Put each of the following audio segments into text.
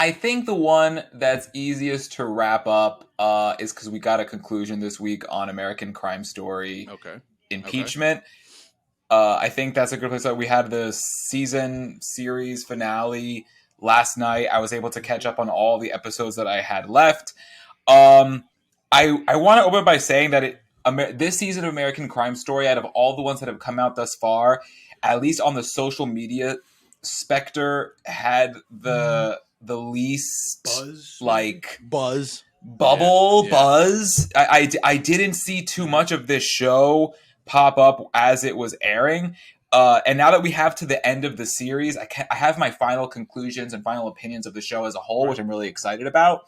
I think the one that's easiest to wrap up is because we got a conclusion this week on American Crime Story Okay. Okay. Impeachment. I think that's a good place. We had the season series finale last night. I was able to catch up on all the episodes that I had left. Um, I want to open by saying that this season of American Crime Story, out of all the ones that have come out thus far, at least on the social media specter, had the least Buzz, maybe? like Buzz. bubble Yeah. buzz. I didn't see too much of this show pop up as it was airing. And now that we have to the end of the series, I have my final conclusions and final opinions of the show as a whole, which I'm really excited about.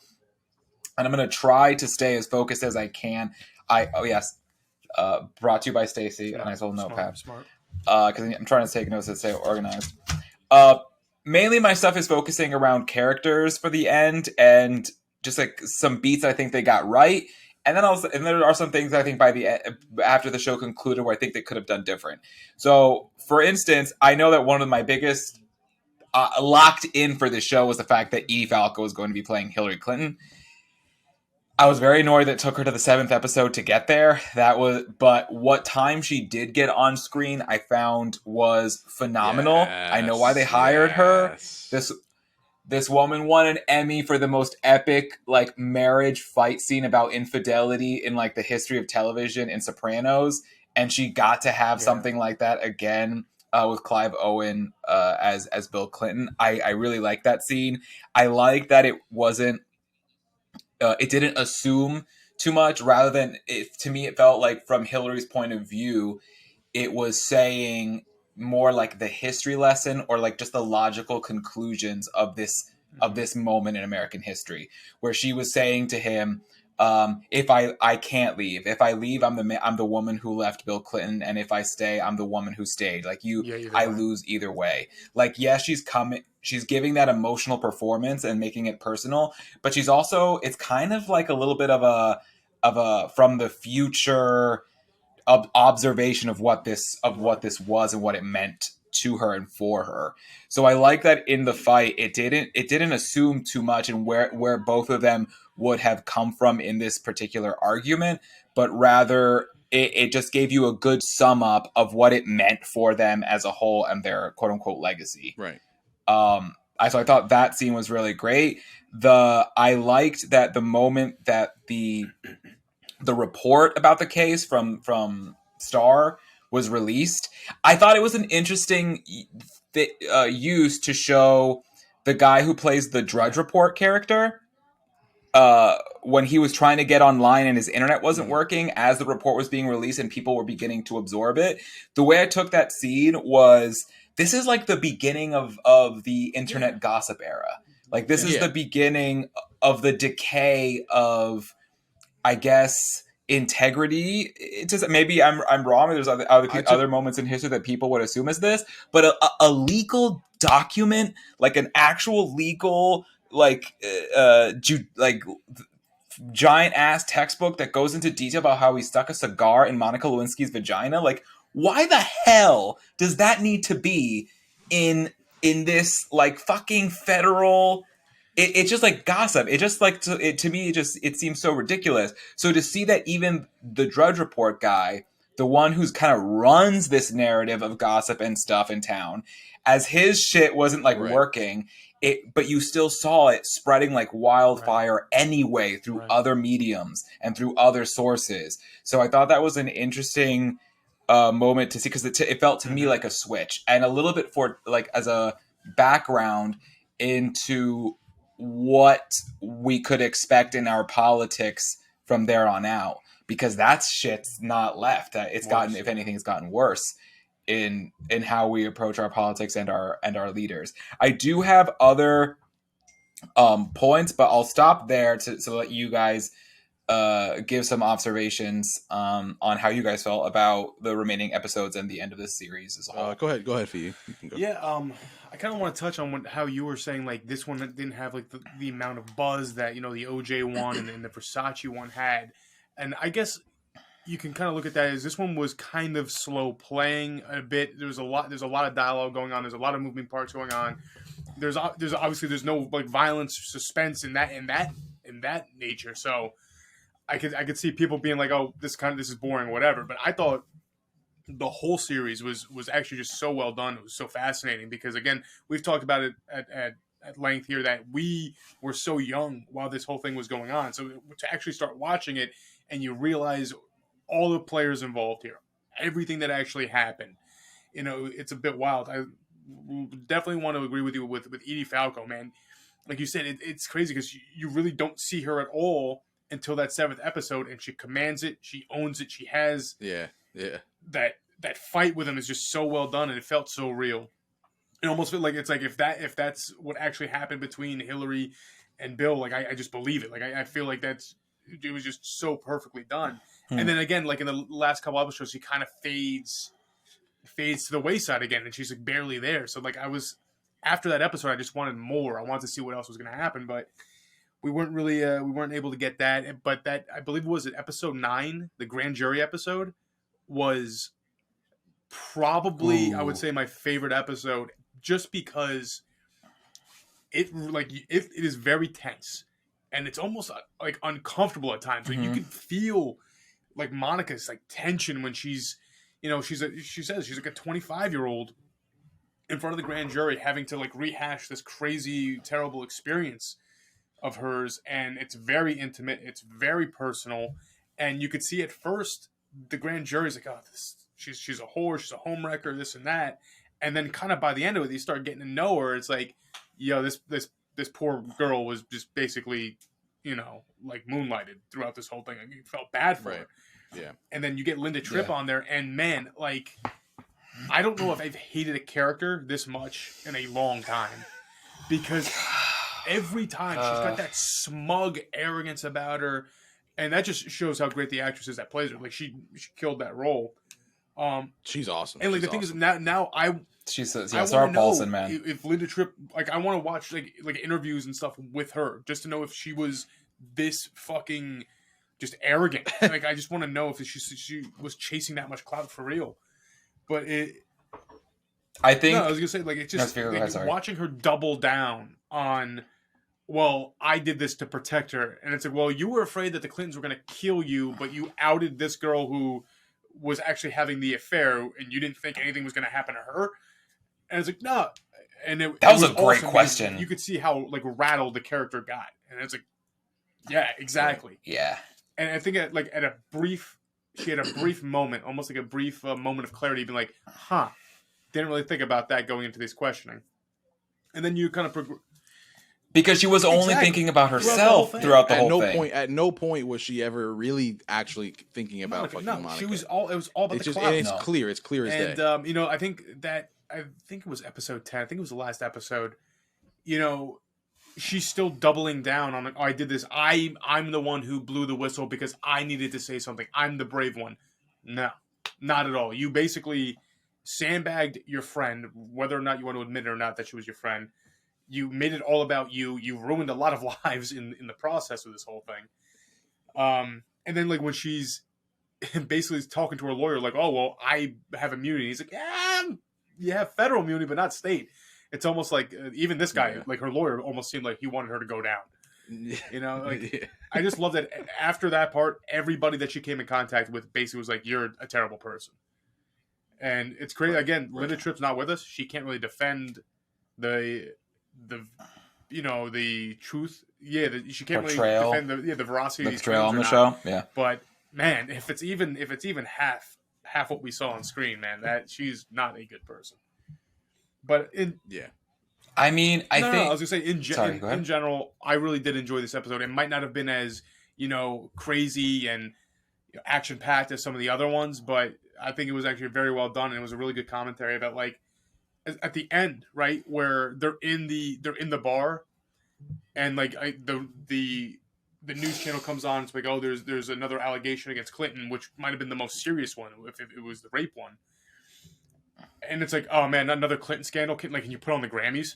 And I'm going to try to stay as focused as I can. Brought to you by Stacy, a nice little notepad. Smart. Because I'm trying to take notes that stay organized. Uh, Mainly my stuff is focusing around characters for the end and just like some beats I think they got right. And then also, and there are some things I think after the show concluded where I think they could have done different. So, for instance, I know that one of my biggest locked in for this show was the fact that Edie Falco was going to be playing Hillary Clinton. I was very annoyed that it took her to the 7th episode to get there. But what time she did get on screen, I found was phenomenal. I know why they hired her. This woman won an Emmy for the most epic like marriage fight scene about infidelity in like the history of television in Sopranos, and she got to have something like that again with Clive Owen as Bill Clinton. I really like that scene. I like that it wasn't. It didn't assume too much. Rather than it, to me, it felt like from Hillary's point of view, it was saying more like the history lesson or like just the logical conclusions of this moment in American history, where she was saying to him, if I can't leave. If I leave, I'm the woman who left Bill Clinton, and if I stay, I'm the woman who stayed. Like I lose either way. Like yes, she's giving that emotional performance and making it personal, but she's also it's kind of like a little bit of a from the future observation of what this was and what it meant to her and for her. So I like that in the fight it didn't assume too much and where both of them would have come from in this particular argument, but rather it just gave you a good sum up of what it meant for them as a whole and their quote unquote legacy. Right. So I thought that scene was really great. I liked that the moment that the report about the case from Star was released, I thought it was an interesting use to show the guy who plays the Drudge Report character when he was trying to get online and his internet wasn't working as the report was being released and people were beginning to absorb it. The way I took that scene was this is like the beginning of the internet gossip era. Like this is the beginning of the decay of, I guess, integrity. It just maybe I'm wrong. There's other moments in history that people would assume as this, but a legal document, like an actual legal like giant ass textbook that goes into detail about how he stuck a cigar in Monica Lewinsky's vagina. Like, why the hell does that need to be in this like fucking federal? It's just like gossip. It just like to me, it seems so ridiculous. So to see that even the Drudge Report guy, the one who's kind of runs this narrative of gossip and stuff in town, as his shit wasn't like working, but you still saw it spreading like wildfire anyway through other mediums and through other sources. So I thought that was an interesting moment to see because it felt to me like a switch and a little bit for like as a background into what we could expect in our politics from there on out, because that shit's not left. It's gotten, if anything, it's gotten worse in how we approach our politics and our leaders. I do have other points, but I'll stop there to let you guys give some observations on how you guys felt about the remaining episodes and the end of this series as a whole. Go ahead, for you. You can go. Yeah, I kind of want to touch on how you were saying like this one didn't have like the amount of buzz that the OJ one and the Versace one had, and I guess you can kind of look at that as this one was kind of slow playing a bit. There's a lot of dialogue going on. There's a lot of moving parts going on. there's obviously there's no like violence, suspense in that nature. So I could see people being like, oh, this is boring, whatever. But I thought the whole series was actually just so well done. It was so fascinating because again, we've talked about it at length here that we were so young while this whole thing was going on. So to actually start watching it and you realize all the players involved here, everything that actually happened, it's a bit wild. I definitely want to agree with you with Edie Falco, man. Like you said, it's crazy because you really don't see her at all until that 7th episode, and she commands it, she owns it, she has that fight with him is just so well done, and it felt so real. It almost felt like it's like if that's what actually happened between Hillary and Bill, like I just believe it. Like I feel like it was just so perfectly done. And then again, like in the last couple episodes, she kind of fades to the wayside again, and she's like barely there. So like after that episode, I just wanted more. I wanted to see what else was going to happen, but we weren't really we weren't able to get that. But that, I believe, was it episode 9, the grand jury episode, was probably I would say my favorite episode, just because it is very tense and it's almost like uncomfortable at times. Like you can feel like Monica's like tension when she says she's like a 25-year-old in front of the grand jury having to like rehash this crazy, terrible experience of hers, and it's very intimate, it's very personal, and you could see at first the grand jury's like, oh, she's a whore, she's a homewrecker, this and that, and then kind of by the end of it, you start getting to know her. It's like, yo, this poor girl was just basically, like moonlighted throughout this whole thing. I mean, felt bad for her. Yeah. And then you get Linda Tripp on there, and man, like, I don't know if I've hated a character this much in a long time, because every time she's got that smug arrogance about her, and that just shows how great the actress is that plays her. Like she killed that role. She's awesome. And like the thing is, now she's Sarah Paulson, man. If Linda Tripp, like, I want to watch like interviews and stuff with her just to know if she was this fucking just arrogant. Like I just want to know if she was chasing that much clout for real. But I was gonna say, like, it's just watching her double down on, well, I did this to protect her, and it's like, well, you were afraid that the Clintons were gonna kill you, but you outed this girl who was actually having the affair, and you didn't think anything was gonna happen to her. And it's like, no. And that was a great question. You could see how like rattled the character got, and it's like, yeah, exactly, yeah. And I think she had a brief moment, almost like a brief moment of clarity, being like, huh, didn't really think about that going into this questioning. And then you kind of because she was only thinking about herself throughout the whole thing. At no point was she ever really actually thinking about fucking Monica. It was all about the clout. And it's clear. It's clear as day. And I think it was episode 10. I think it was the last episode. She's still doubling down on, like, oh, I did this. I'm the one who blew the whistle because I needed to say something. I'm the brave one. No, not at all. You basically sandbagged your friend, whether or not you want to admit it or not that she was your friend. You made it all about you. You ruined a lot of lives in the process of this whole thing. And then, like, when she's basically talking to her lawyer, like, oh, well, I have immunity. He's like, you have federal immunity, but not state. It's almost like even this guy, like her lawyer, almost seemed like he wanted her to go down. I just love that after that part, everybody that she came in contact with basically was like, you're a terrible person. And it's crazy. Again, Linda Tripp's not with us. She can't really defend the truth. Yeah, she can't portrayal. Really defend the veracity of these portrayal claims on the show. Yeah, but man, if it's even half what we saw on screen, man, that she's not a good person. But I mean, I think I was gonna say in general, I really did enjoy this episode. It might not have been as crazy and action packed as some of the other ones, but I think it was actually very well done, and it was a really good commentary about, like, at the end, right, where they're in the bar, and like the news channel comes on. It's like, oh, there's another allegation against Clinton, which might have been the most serious one if it was the rape one. And it's like, oh man, another Clinton scandal. Like, can you put on the Grammys?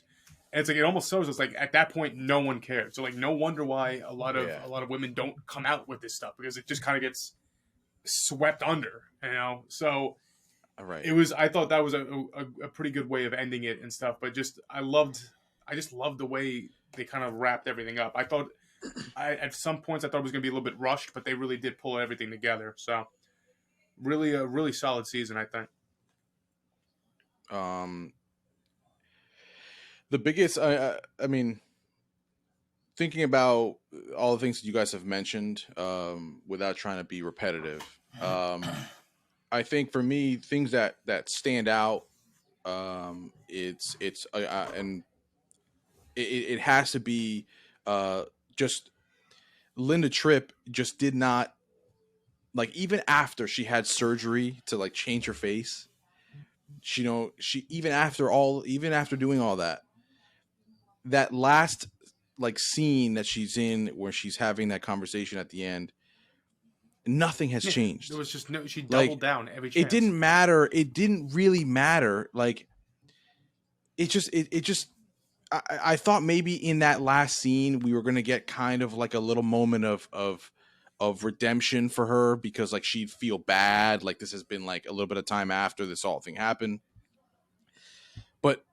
And it's like, it almost shows us, like, at that point, no one cared. So, like, no wonder why a lot of women don't come out with this stuff, because it just kind of gets swept under, So, all right. I thought that was a pretty good way of ending it and stuff. But just, I loved I just love the way they kind of wrapped everything up. I thought at some points I thought it was going to be a little bit rushed, but they really did pull everything together. So really a really solid season, I think. The biggest, I mean, thinking about all the things that you guys have mentioned, without trying to be repetitive, I think for me, things that stand out, and it has to be, just Linda Tripp just did not, like, even after she had surgery to like change her face, she even after doing all that, that last like scene that she's in where she's having that conversation at the end, nothing has changed. There was just no. She doubled down every chance. It didn't matter. It didn't really matter. Like it just. I thought maybe in that last scene we were gonna get kind of like a little moment of redemption for her, because like she'd feel bad, like this has been like a little bit of time after this whole thing happened. But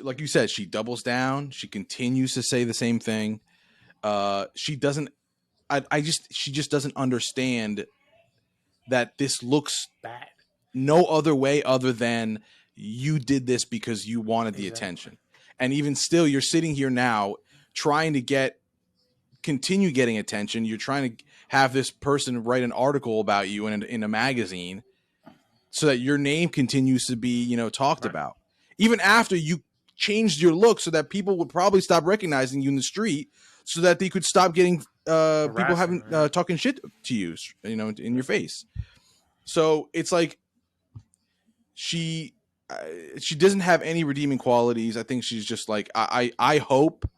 like you said, she doubles down. She continues to say the same thing. She doesn't. She just doesn't understand that this looks bad no other way other than you did this because you wanted the attention. And even still, you're sitting here now trying to continue getting attention. You're trying to have this person write an article about you in a magazine so that your name continues to be, talked about. Even after you changed your look so that people would probably stop recognizing you in the street, so that they could stop getting people having talking shit to you, in your face. So it's like she doesn't have any redeeming qualities. I think she's just like, I hope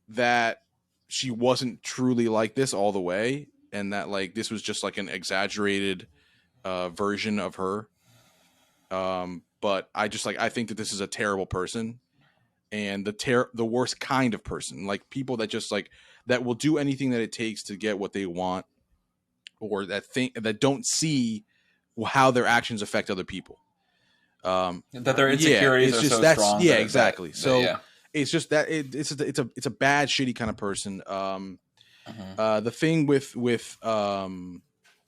that she wasn't truly like this all the way, and that like this was just like an exaggerated version of her. But I think that this is a terrible person, and the worst kind of person, like people that just like that will do anything that it takes to get what they want, or that don't see how their actions affect other people. That their insecurities are so strong. Yeah, exactly. It's just that it's a bad, shitty kind of person. The thing with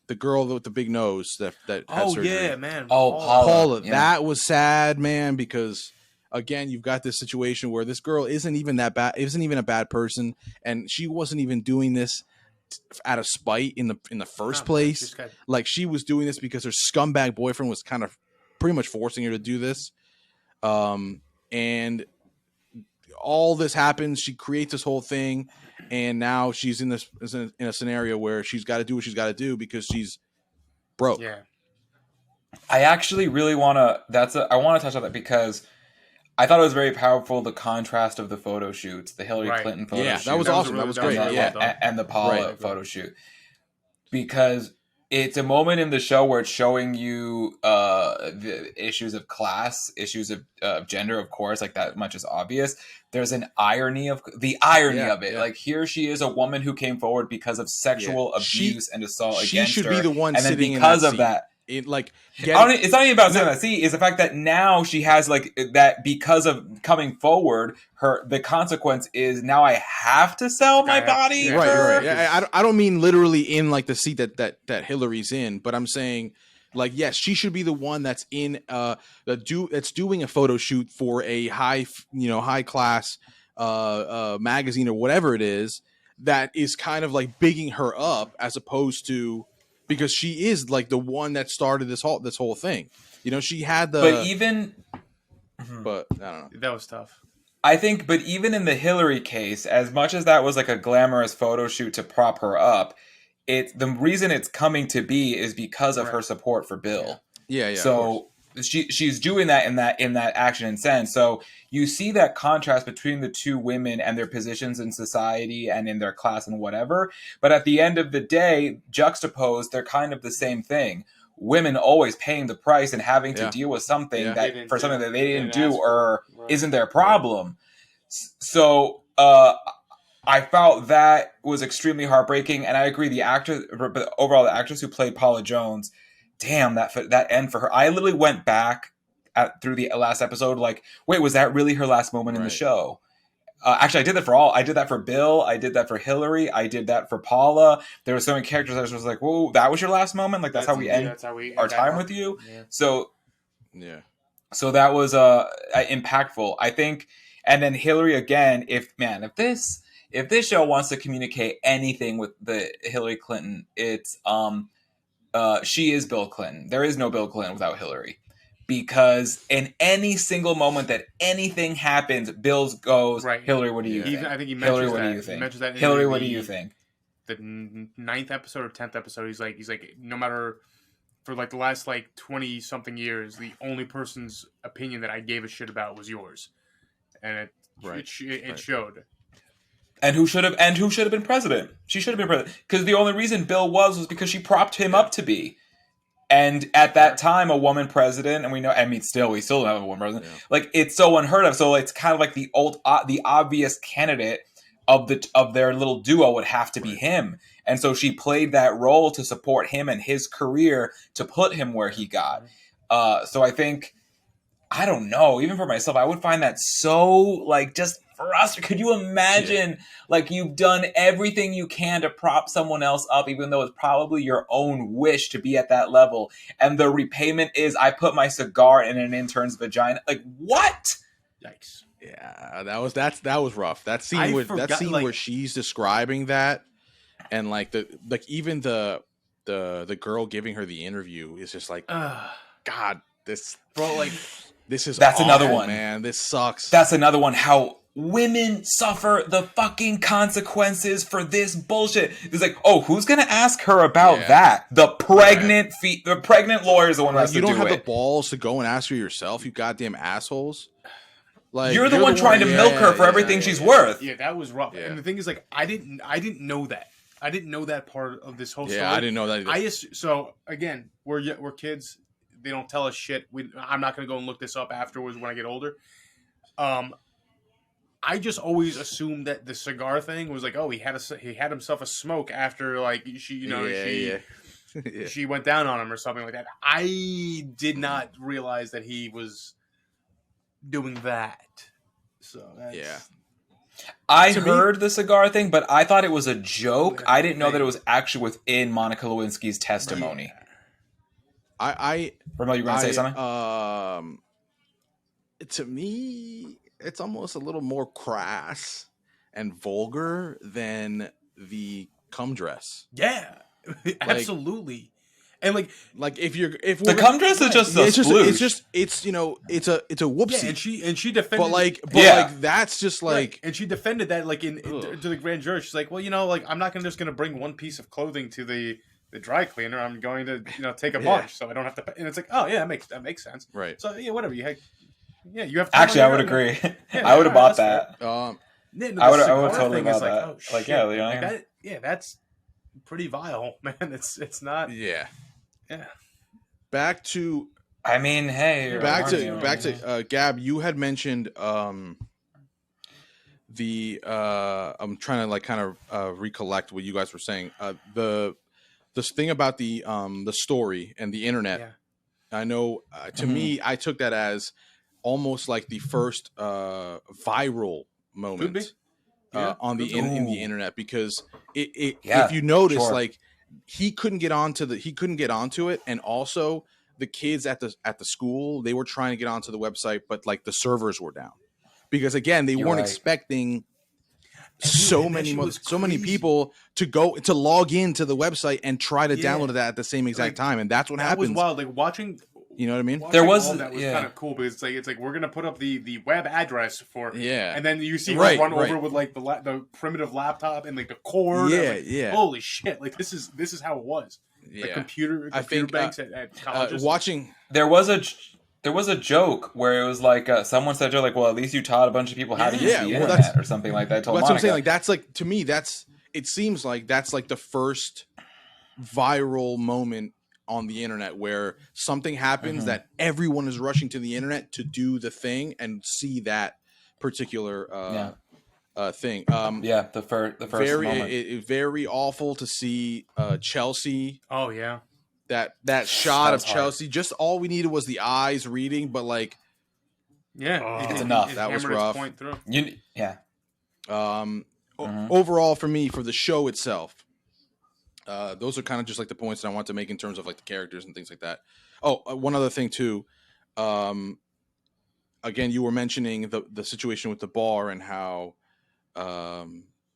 the girl with the big nose that had surgery. Yeah, man. Paula. Yeah. That was sad, man, because again, you've got this situation where this girl isn't even a bad person, and she wasn't even doing this out of spite in the first place. Like, she was doing this because her scumbag boyfriend was kind of pretty much forcing her to do this. And all this happens. She creates this whole thing, and now she's in a scenario where she's got to do what she's got to do because she's broke. Yeah. I actually really want to. I want to touch on that because I thought it was very powerful, the contrast of the photo shoots, the Hillary Clinton photo shoot. That was awesome. That was great. And the Paula photo shoot. Because it's a moment in the show where it's showing you the issues of class, issues of gender, of course, like that much is obvious. There's an irony of it. Yeah. Like, here she is, a woman who came forward because of sexual abuse and assault against her. She should be the one and sitting then because in of that. It's not even about sitting in that seat. It's the fact that now she has like that because of coming forward. The consequence is now I have to sell my body. Right. Yeah, I don't mean literally in like the seat that Hillary's in, but I'm saying like, yes, she should be the one that's in that's doing a photo shoot for a high class magazine or whatever it is, that is kind of like bigging her up, as opposed to. Because she is like the one that started this whole thing. She had the. But I don't know. That was tough. I think, but even in the Hillary case, as much as that was like a glamorous photo shoot to prop her up, the reason it's coming to be is because of her support for Bill. Yeah. So she's doing that in that action and sense. So you see that contrast between the two women and their positions in society and in their class and whatever. But at the end of the day, juxtaposed, they're kind of the same thing. Women always paying the price and having to deal with something that they didn't do or isn't their problem. So I felt that was extremely heartbreaking. And I agree, the actress who played Paula Jones, damn, that end for her. I literally went back through the last episode, like, wait, was that really her last moment in the Right. show? Actually, I did that for all. I did that for Bill. I did that for Hillary. I did that for Paula. There were so many characters I was just like, whoa, that was your last moment? Like, that's how we end our time with you? Yeah. So that was impactful, I think. And then Hillary again, if this show wants to communicate anything with the Hillary Clinton, it's she is Bill Clinton. There is no Bill Clinton without Hillary. Because in any single moment that anything happens, Bill goes, Right. Hillary, what do you think? I think he Hillary, mentions what that. do you think? He mentions that in Hillary, what do you think? The 9th episode or 10th episode, he's like, no matter, for like the last like 20 something years, the only person's opinion that I gave a shit about was yours, and it showed. And who should have been president? She should have been president because the only reason Bill was because she propped him up to be. And at that time, a woman president, and we still don't have a woman president. Yeah. Like, it's so unheard of. So it's kind of like the obvious candidate of their little duo would have to be him. And so she played that role to support him and his career to put him where he got. So I think, I don't know, even for myself, I would find that so, like, just frustrating. Could you imagine, like, you've done everything you can to prop someone else up, even though it's probably your own wish to be at that level, and the repayment is, I put my cigar in an intern's vagina? Like, what? Yikes. Yeah, that was rough. That scene where she's describing that, and like even the girl giving her the interview is just like, God, this bro, like, this is that's awful, another one, man. This sucks. That's another one. How women suffer the fucking consequences for this bullshit. It's like, oh, who's gonna ask her about that? The pregnant lawyer is the one who has to do it. You don't have the balls to go and ask her yourself, you goddamn assholes. Like, you're the one trying to milk her for everything she's worth. Yeah, that was rough. Yeah. And the thing is, like, I didn't know that. I didn't know that part of this whole story. Yeah, I didn't know that either. So again, we're kids. They don't tell us shit. I'm not going to go and look this up afterwards when I get older. I just always assumed that the cigar thing was like, oh, he had himself a smoke after, like, she went down on him or something like that. I did not realize that he was doing that. So that's, I heard the cigar thing, but I thought it was a joke. I didn't know that it was actually within Monica Lewinsky's testimony. Ramel, you were going to say something? To me, it's almost a little more crass and vulgar than the cum dress. Yeah, absolutely. And like if the cum dress is just a splooge. It's a whoopsie. Yeah, and she defended, like that's just like, right. And she defended that, like, to the grand jury. She's like, well, like, I'm not just gonna bring one piece of clothing to the dry cleaner. I'm going to take a bunch, so I don't have to pay. And it's like, oh yeah, that makes sense, right? So yeah, whatever. You have to actually, I would agree. I would have bought that. I would totally bought that. Oh, like, that's pretty vile, man. It's not. Yeah. Back to Gab. You had mentioned the I'm trying to, like, kind of recollect what you guys were saying. This thing about the story and the internet. Yeah. I know to me, I took that as almost like the first viral moment on the in the internet, because if you notice, like, he couldn't get onto it, and also the kids at the school, they were trying to get onto the website, but, like, the servers were down because, again, they weren't expecting so many people to log into the website and try to download that at the same exact time, and that's what happens. That was wild. Like, watching. You know what I mean? That was kind of cool, because it's like we're gonna put up the web address for and then you see her run over with, like, the primitive laptop and, like, the cord. Holy shit! Like, this is how it was. Yeah, like computer banks at colleges. Watching there was a joke where it was like someone said, like, well, at least you taught a bunch of people how to use the internet or something like that. That's what I'm saying. Like, that's, like, to me, it seems like that's, like, the first viral moment on the internet where something happens that everyone is rushing to the internet to do the thing and see that particular thing. The first moment. Very awful to see Chelsea. Oh yeah. that shot That of was hard. Chelsea. Just all we needed was the eyes reading, but like, Yeah, It's enough. It That was hammered its rough. point through. Yeah. Overall for me, for the show itself, those are kind of just like the points that I want to make in terms of like the characters and things like that. Oh, one other thing too. Again, you were mentioning the situation with the bar and how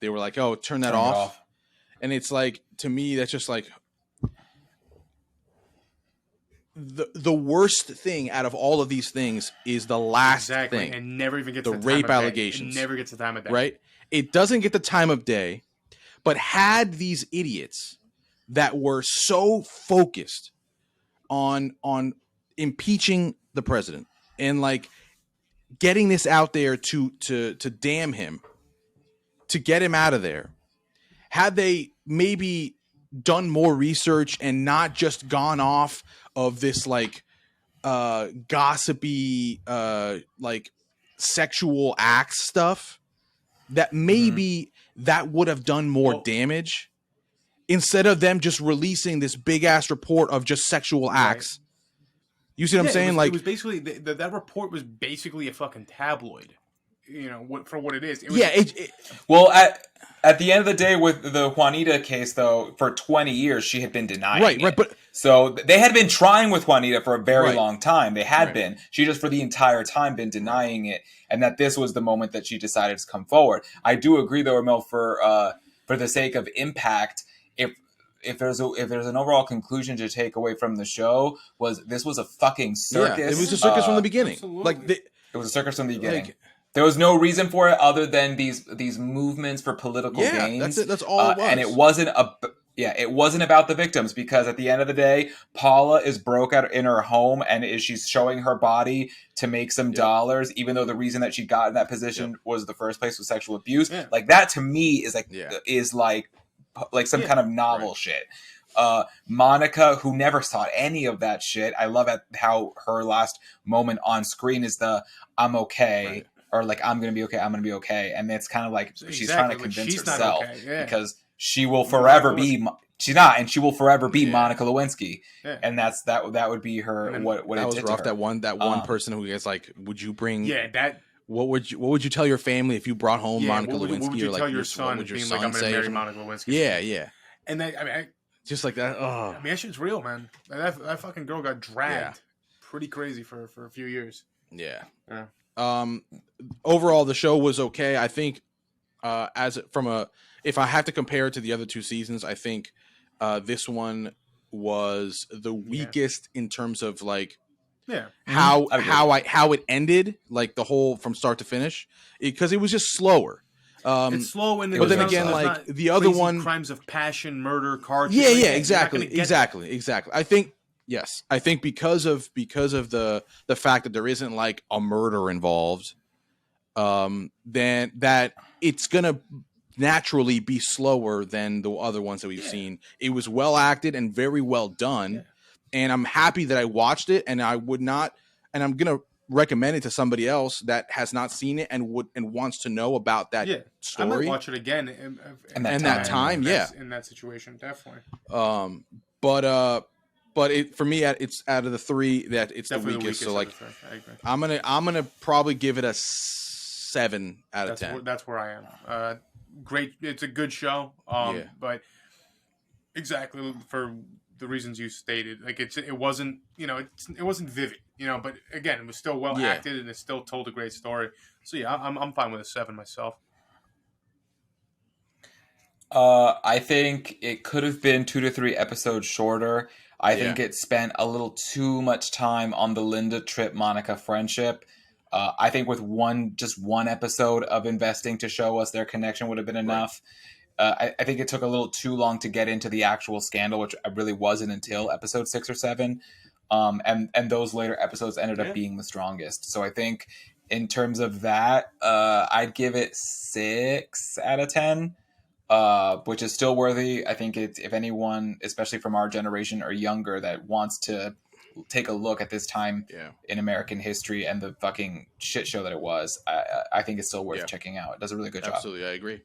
they were like, "Oh, turn that Turn it off," and it's like, to me, that's just like the worst thing out of all of these things is the last thing, and never even gets the the time rape of day. allegations. It never gets the time of day. Right? It doesn't get the time of day, but had these idiots that were so focused on impeaching the president and like getting this out there to damn him, to get him out of there, had they maybe done more research and not just gone off of this like gossipy like sexual acts stuff, that maybe that would have done more damage instead of them just releasing this big ass report of just sexual acts. You see what I'm saying? It was basically that report was basically a fucking tabloid. You know, for what it is. It was, well, at the end of the day, with the Juanita case, though, for 20 years she had been denying it. Right, but so they had been trying with Juanita for a very long time. They had Right. been. She just for the entire time been denying it, and that this was the moment that she decided to come forward. I do agree, though, Ramil, for the sake of impact, if there's an overall conclusion to take away from the show, was this was a fucking circus. Yeah, it was a circus from the beginning. Absolutely. Like it was a circus from the beginning. Like, there was no reason for it other than these movements for political gains. That's it. That's all it was. And it wasn't about the victims, because at the end of the day, Paula is broke out in her home and she's showing her body to make some dollars, even though the reason that she got in that position was the first place was sexual abuse. Yeah. Like that to me is like some kind of novel shit. Monica, who never saw any of that shit. I love how her last moment on screen is the "I'm okay." Or like, I'm going to be okay. And it's kind of like she's trying to convince herself because she will forever be, she's not, and she will forever be Monica Lewinsky. Yeah. And that would be her, what that it was did rough. To her. That one person who is like, would you bring, what would you tell your family if you brought home Monica Lewinsky? What would you or like tell your son, what would your son say? Marry Monica Lewinsky? Yeah. And that, I mean, just like that. Oh, I mean, that shit's real, man. That fucking girl got dragged pretty crazy for a few years. Yeah. Overall, the show was okay. I think, if I have to compare it to the other two seasons, I think this one was the weakest in terms of like how it ended, like the whole from start to finish, because it was just slower. It's slow, and but then again, like the other one, crimes of passion, murder, car. Exactly. I think. Yes, I think because of the fact that there isn't like a murder involved, then that it's gonna naturally be slower than the other ones that we've seen. It was well acted and very well done, and I'm happy that I watched it. And I'm gonna recommend it to somebody else that has not seen it and wants to know about that story. I might watch it again in that time. In that situation, definitely. But for me, it's out of the three that it's definitely the weakest. So like, I agree. I'm gonna probably give it a 7 out of 10. That's where I am. Great, it's a good show. But exactly for the reasons you stated, like it wasn't it wasn't vivid, but again, it was still well acted and it still told a great story. So yeah, I'm fine with a 7 myself. I think it could have been 2 to 3 episodes shorter. I think it spent a little too much time on the Linda Tripp Monica friendship. I think with just one episode of investing to show us their connection would have been enough. I think it took a little too long to get into the actual scandal, which really wasn't until episode 6 or 7. And those later episodes ended up being the strongest. So I think in terms of that, I'd give it 6 out of 10. Which is still worthy. I think if anyone, especially from our generation or younger, that wants to take a look at this time in American history and the fucking shit show that it was, I think it's still worth checking out. It does a really good job. Absolutely, I agree.